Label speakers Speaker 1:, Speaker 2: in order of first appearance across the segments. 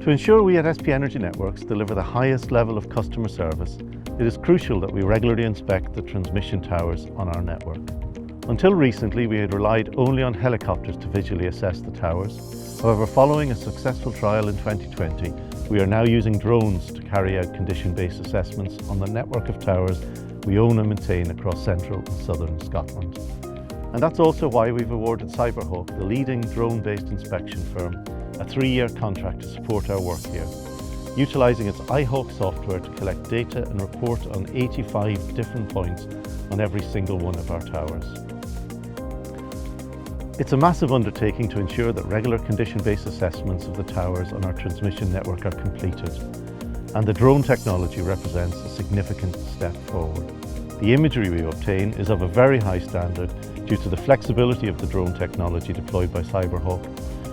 Speaker 1: To ensure we at SP Energy Networks deliver the highest level of customer service, it is crucial that we regularly inspect the transmission towers on our network. Until recently, we had relied only on helicopters to visually assess the towers. However, following a successful trial in 2020, we are now using drones to carry out condition-based assessments on the network of towers we own and maintain across central and southern Scotland. And that's also why we've awarded Cyberhawk, the leading drone-based inspection firm, a 3-year contract to support our work here, utilising its iHawk software to collect data and report on 85 different points on every single one of our towers. It's a massive undertaking to ensure that regular condition-based assessments of the towers on our transmission network are completed, and the drone technology represents a significant step forward. The imagery we obtain is of a very high standard due to the flexibility of the drone technology deployed by Cyberhawk,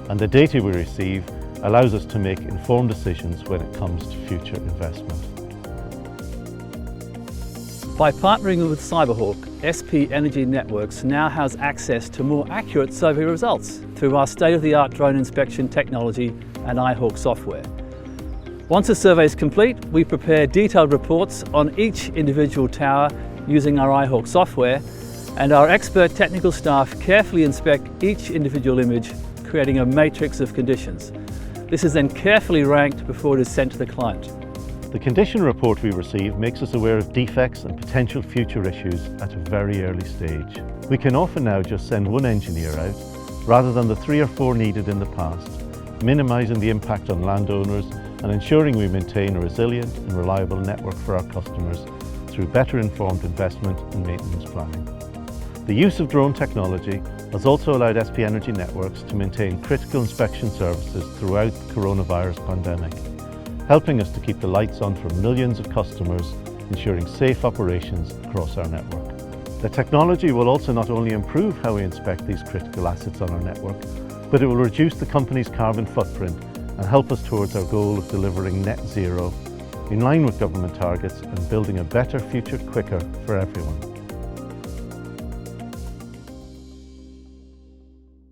Speaker 1: and the data we receive allows us to make informed decisions when it comes to future investment.
Speaker 2: By partnering with Cyberhawk, SP Energy Networks now has access to more accurate survey results through our state-of-the-art drone inspection technology and iHawk software. Once a survey is complete, we prepare detailed reports on each individual tower using our iHawk software, and our expert technical staff carefully inspect each individual image, creating a matrix of conditions. This is then carefully ranked before it is sent to the client.
Speaker 1: The condition report we receive makes us aware of defects and potential future issues at a very early stage. We can often now just send one engineer out, rather than the 3 or 4 needed in the past, minimising the impact on landowners and ensuring we maintain a resilient and reliable network for our customers through better informed investment and maintenance planning. The use of drone technology has also allowed SP Energy Networks to maintain critical inspection services throughout the coronavirus pandemic, helping us to keep the lights on for millions of customers, ensuring safe operations across our network. The technology will also not only improve how we inspect these critical assets on our network, but it will reduce the company's carbon footprint and help us towards our goal of delivering net zero, in line with government targets and building a better future quicker for everyone.